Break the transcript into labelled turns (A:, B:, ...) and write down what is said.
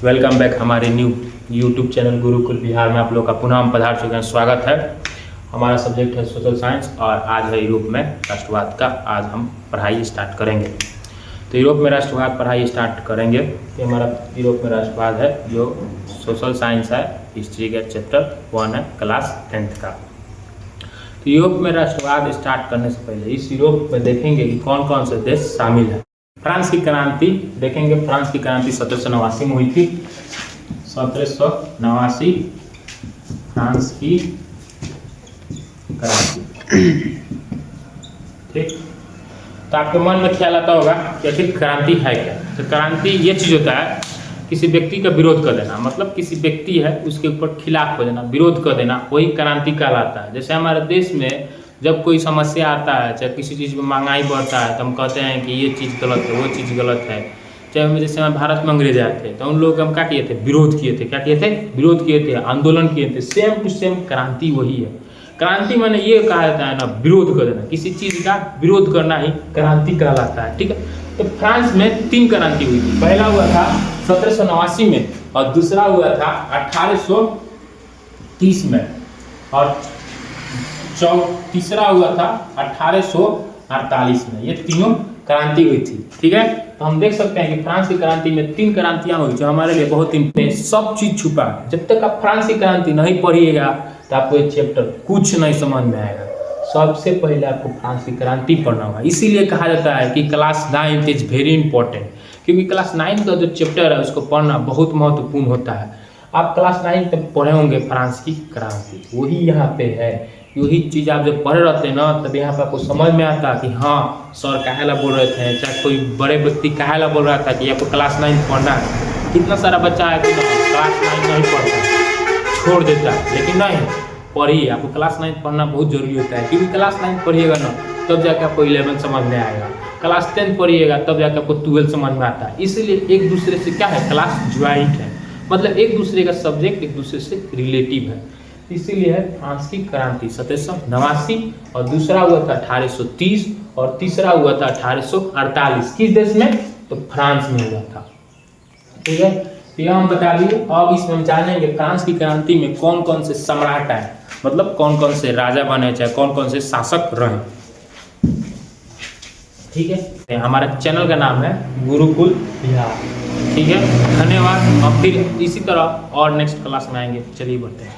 A: Welcome back हमारे new YouTube channel Gurukul Bihar में आप लोग का पुनः हम पधार चुके हैं। स्वागत है। हमारा सब्जेक्ट है सोशल साइंस और आज है यूरोप में राष्ट्रवाद का। आज हम पढ़ाई स्टार्ट करेंगे। तो यूरोप में राष्ट्रवाद पढ़ाई स्टार्ट करेंगे। ये हमारा यूरोप में राष्ट्रवाद है जो सोशल साइंस है, हिस्ट्री का चैप्टर 1 है, क्लास 10th का। तो यूरोप में राष्ट्रवाद स्टार्ट करने से पहले इस यूरोप में देखेंगे कि कौन कौन से देश शामिल है। फ्रांस की क्रांति देखेंगे। फ्रांस की क्रांति 1789 में हुई थी। 1789 फ्रांस की क्रांति। ठीक, तो आपके मन में ख्याल आता होगा कि आखिर क्रांति है क्या। तो क्रांति ये चीज होता है किसी व्यक्ति का विरोध कर देना, मतलब किसी व्यक्ति है उसके ऊपर खिलाफ हो देना, विरोध कर देना, वही क्रांति कहलाता है। जैसे हमारे देश में जब कोई समस्या आता है, चाहे किसी चीज़ में महंगाई बढ़ता है तो हम कहते हैं कि ये चीज़ गलत है, वो चीज़ गलत है। चाहे जैसे हमारे भारत में अंग्रेज आए थे तो उन लोग हम क्या किए थे, विरोध किए थे। क्या किए थे? विरोध किए थे, आंदोलन किए थे। सेम टू सेम क्रांति वही है। क्रांति मैंने ये कहा जाता है ना, विरोध कर देना, किसी चीज़ का विरोध करना ही क्रांति कहलाता है। ठीक है। तो फ्रांस में 3 क्रांति हुई थी। पहला हुआ था 1789 में और दूसरा हुआ था 1830 में और तीसरा हुआ था 1848 में। ये तीनों क्रांति हुई थी। ठीक है। तो हम देख सकते हैं कि फ्रांस की क्रांति में 3 क्रांतियां हुई जो हमारे लिए बहुत इंपॉर्टेंट, सब चीज छुपा है। जब तक आप फ्रांस की क्रांति नहीं पढ़िएगा तो आपको ये चैप्टर कुछ नहीं समझ में आएगा। सबसे पहले आपको फ्रांस की क्रांति पढ़ना होगा। इसीलिए कहा जाता है कि क्लास 9 इज वेरी इंपॉर्टेंट, क्योंकि क्लास 9 का जो चैप्टर है उसको पढ़ना बहुत महत्वपूर्ण होता है। आप क्लास 9 तक पढ़े होंगे फ्रांस की क्रांति, वही यहाँ पे है। यही चीज़ आप जब पढ़ रहते हैं ना तब यहाँ पर आपको समझ में आता है कि हाँ सर काहेला बोल रहे थे, चाहे कोई बड़े व्यक्ति काहेला बोल रहा था कि आपको क्लास 9 पढ़ना है। कितना सारा बच्चा है कि क्लास 9 नहीं पढ़ता, छोड़ देता है, लेकिन नहीं, पढ़िए। आपको क्लास 9 पढ़ना बहुत जरूरी होता है, क्योंकि क्लास 9 पढ़िएगा ना तब जाकर आपको 11 समझ में आएगा। क्लास 10 पढ़िएगा तब जाकर आपको 12 समझ में आता है। इसलिए एक दूसरे से क्या है, क्लास ज्वाइंट है, मतलब एक दूसरे का सब्जेक्ट एक दूसरे से रिलेटिव है। इसीलिए है फ्रांस की क्रांति 1789 और दूसरा हुआ था 1830 और तीसरा हुआ था 1848। किस देश में? तो फ्रांस में हुआ था। ठीक है। तो यह हम बता दिए। अब इसमें हम जानेंगे फ्रांस की क्रांति में कौन कौन से सम्राट आए, मतलब कौन कौन से राजा बने, चाहे कौन कौन से शासक रहे। ठीक है। हमारा चैनल का नाम है गुरुकुल बिहार। ठीक है। धन्यवाद। और फिर इसी तरह और नेक्स्ट क्लास में आएंगे। चलिए बढ़ते हैं।